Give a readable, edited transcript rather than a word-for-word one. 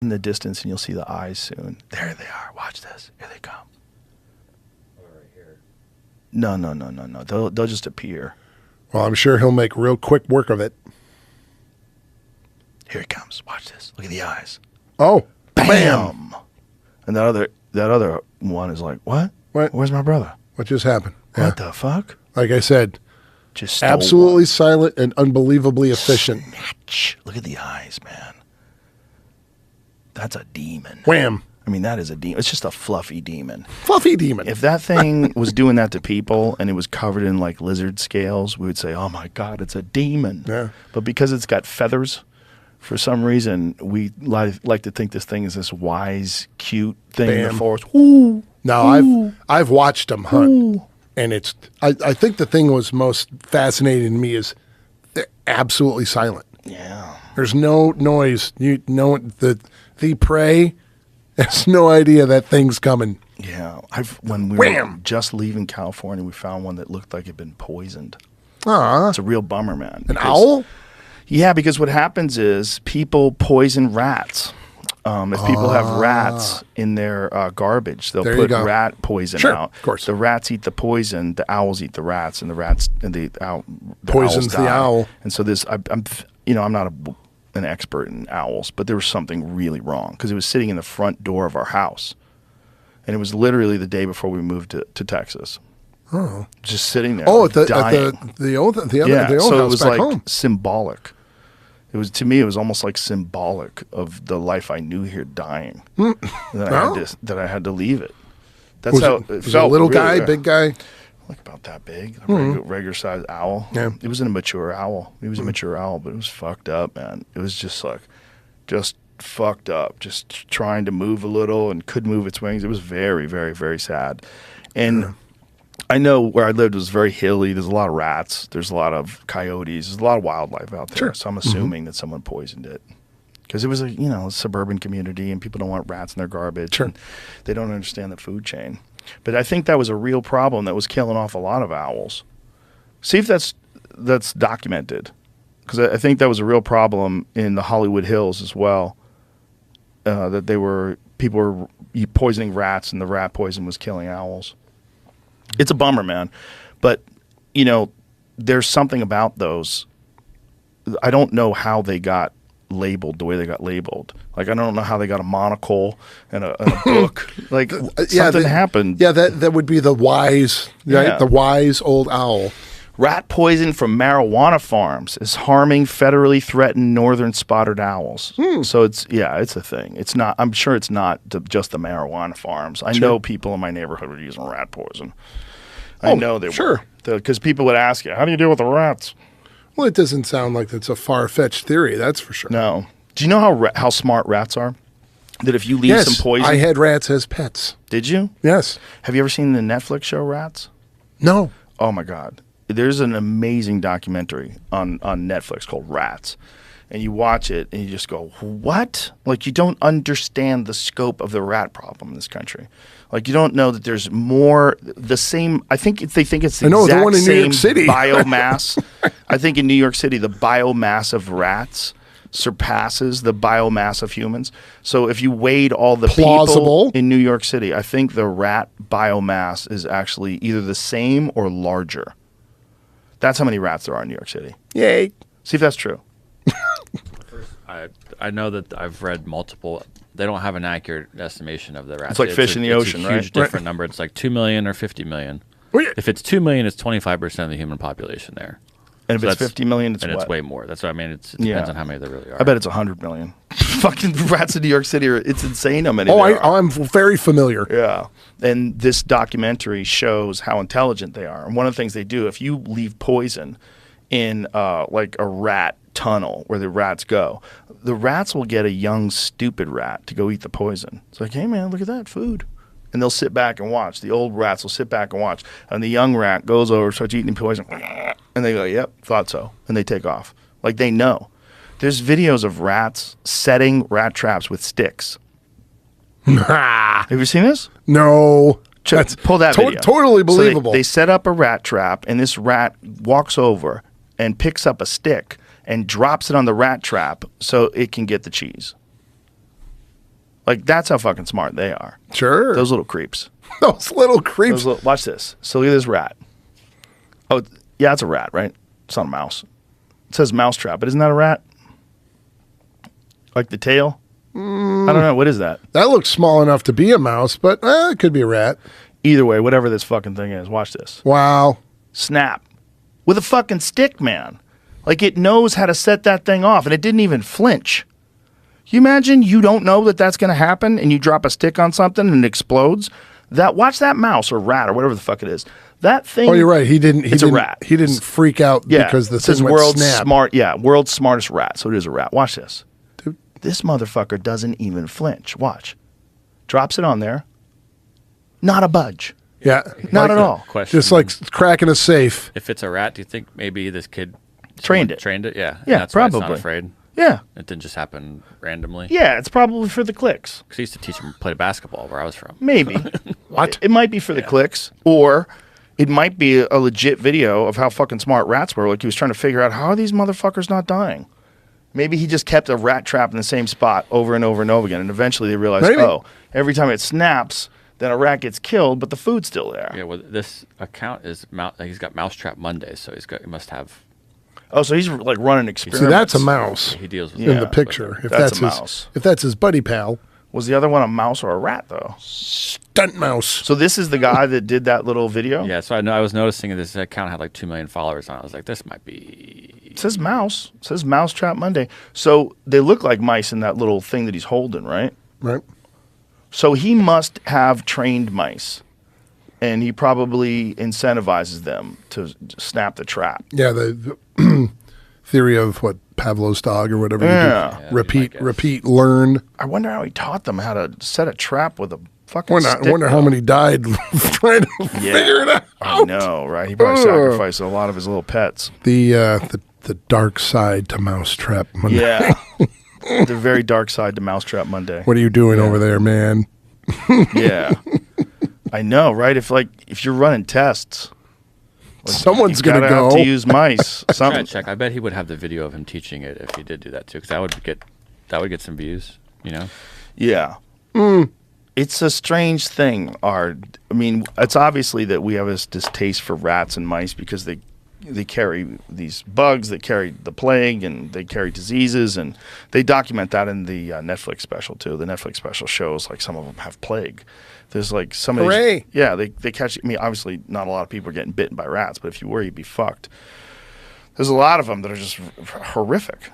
in the distance, and you'll see the eyes soon. There they are. Watch this. Here they come. Right here. No. They'll just appear. Well, I'm sure he'll make real quick work of it. Here he comes. Watch this. Look at the eyes. Oh, Bam! And that other one is like, what? What? Where's my brother? What just happened? What the fuck? Like I said, Just stole absolutely one. silent and unbelievably efficient. Snatch. Look at the eyes, man. That's a demon. Wham. I mean, that is a demon. It's just a fluffy demon. Fluffy demon. If that thing was doing that to people and it was covered in like lizard scales, we would say, oh my God, it's a demon. Yeah. But because it's got feathers, for some reason, we like to think this thing is this wise, cute thing in the Bam. forest. Ooh. Now, Ooh. I've watched them hunt, Ooh. and it's. I think the thing was most fascinating to me is they're absolutely silent. Yeah. There's no noise. You know the prey has no idea that thing's coming. Yeah. When we Wham! were just leaving California, we found one that looked like it'd been poisoned. Ah, It's a real bummer, man. an owl? Yeah, because what happens is people poison rats. If people have rats in their garbage, they'll There you put go. rat poison Sure, out. of course. The rats eat the poison, the owls eat the rats, and the owls Poisons the die. owl. And so I'm not an expert in owls, but there was something really wrong because it was sitting in the front door of our house, and it was literally the day before we moved to Texas. Oh, Just sitting there. oh, at dying. the old Yeah, house so it was back like home. symbolic. It was, to me, it was almost like symbolic of the life I knew here dying. That I had to leave it. That's Was how it, it was it felt. a little really, guy, big guy? like about that big, a regular sized owl. Yeah. It wasn't a mature owl. He was a mature owl, but it was fucked up, man. It was just fucked up, just trying to move a little and couldn't move its wings. It was very, very, very sad. And I know where I lived was very hilly. There's a lot of rats. There's a lot of coyotes. There's a lot of wildlife out there. Sure. So I'm assuming that someone poisoned it because it was a suburban community and people don't want rats in their garbage. Sure. And they don't understand the food chain. But I think that was a real problem that was killing off a lot of owls. See if that's documented, because I think that was a real problem in the Hollywood Hills as well. That people were poisoning rats, and the rat poison was killing owls. It's a bummer, man. But there's something about those. I don't know how they got labeled the way they got labeled. Like, I don't know how they got a monocle and a book. Like, something happened. Yeah, that would be the wise, right? Yeah. The wise old owl. Rat poison from marijuana farms is harming federally threatened northern spotted owls. So it's a thing. It's not. I'm sure it's not just the marijuana farms. I know people in my neighborhood were using rat poison. I know they sure. were. Because people would ask you, how do you deal with the rats? Well, it doesn't sound like that's a far-fetched theory, that's for sure. No. Do you know how smart rats are? That if you leave some poison. I had rats as pets. Did you? Yes. Have you ever seen the Netflix show Rats? No. Oh my God. There's an amazing documentary on Netflix called Rats. And you watch it and you just go, what? Like, you don't understand the scope of the rat problem in this country. Like, you don't know that there's more, the same, I think they think it's the exact one in New same York City. biomass. I think in New York City, the biomass of rats surpasses the biomass of humans. So if you weighed all the Plausible. people in New York City, I think the rat biomass is actually either the same or larger. That's how many rats there are in New York City. Yay. See if that's true. I know that I've read multiple. They don't have an accurate estimation of the rats. It's like fish in the ocean, it's a right? huge different number. It's like 2 million or 50 million. Well, yeah. If it's 2 million, it's 25% of the human population there. And if So it's that's- 50 million, it's and what? it's way more. That's what I mean. It depends Yeah. on how many there really are. I bet it's 100 million. Fucking rats in New York City it's insane how many Oh, there are. I'm very familiar. Yeah. And this documentary shows how intelligent they are. And one of the things they do, if you leave poison in like a rat tunnel where the rats go, the rats will get a young, stupid rat to go eat the poison. It's like, hey, man, look at that food. And they'll sit back and watch. The old rats will sit back and watch. And the young rat goes over, starts eating poison. And they go, yep, thought so. And they take off. Like, they know. There's videos of rats setting rat traps with sticks. Have you seen this? No. That's Pull that video. Totally So believable. they set up a rat trap, and this rat walks over and picks up a stick and drops it on the rat trap so it can get the cheese. Like, that's how fucking smart they are. Sure. Those little creeps. Those little creeps. Watch this. So look at this rat. Oh, yeah, it's a rat, right? It's not a mouse. It says mousetrap, but isn't that a rat? Like the tail? I don't know. What is that? That looks small enough to be a mouse, but it could be a rat. Either way, whatever this fucking thing is, watch this. Wow. Snap. With a fucking stick, man. Like, it knows how to set that thing off, and it didn't even flinch. You imagine you don't know that that's going to happen, and you drop a stick on something and it explodes? Watch that mouse or rat or whatever the fuck it is. That thing. Oh, you're right. It's a rat. He didn't freak out because the it says thing went world's snap. world's smartest rat. So it is a rat. Watch this. Dude. This motherfucker doesn't even flinch. Watch. Drops it on there. Not a budge. Yeah. Not at all. Question. Just like cracking a safe. If it's a rat, do you think maybe this kid Trained it. Trained it, yeah. And Yeah, that's why it's probably. not afraid. Yeah. It didn't just happen randomly. Yeah, it's probably for the clicks. Because I used to teach him to play basketball where I was from. Maybe. What? It might be for the clicks, or it might be a legit video of how fucking smart rats were. Like, he was trying to figure out, how are these motherfuckers not dying? Maybe he just kept a rat trap in the same spot over and over and over again, and eventually they realized, Maybe. oh, every time it snaps, then a rat gets killed, but the food's still there. Yeah, well, this account is he's got Mousetrap Mondays, so he must have. Oh, so he's like running See, experiments. that's a mouse He deals with in Yeah, the picture. If that's that's a his, mouse. if that's his buddy pal, Was the other one a mouse or a rat, though? stunt mouse. So this is the guy that did that little video? Yeah, so I was noticing this account had like 2 million followers on it. I was like, this might be. It says mouse. It says Mousetrap Monday. So they look like mice in that little thing that he's holding, right? Right. So he must have trained mice, and he probably incentivizes them to snap the trap. Yeah, the theory of what Pavlov's dog or whatever. Yeah. You do. Yeah, that'd be my guess. Repeat, learn. I wonder how he taught them how to set a trap with a fucking stick. I wonder how many died trying to figure it out. I know, right? He probably sacrificed a lot of his little pets. The dark side to Mousetrap Monday. Yeah. The very dark side to Mousetrap Monday. What are you doing over there, man? Yeah. I know, right? If you're running tests, Someone's you gonna gotta go. have to use mice. Try Something. to check. I bet he would have the video of him teaching it if he did do that too, because that would get some views. You know. Yeah. It's a strange thing, Ard. I mean, it's obviously that we have this distaste for rats and mice because they carry these bugs that carry the plague and they carry diseases, and they document that in the Netflix special too. The Netflix special shows like some of them have plague. There's like some of Hooray. these, yeah, they catch. I mean, obviously not a lot of people are getting bitten by rats, but if you were, you'd be fucked. There's a lot of them that are just horrific.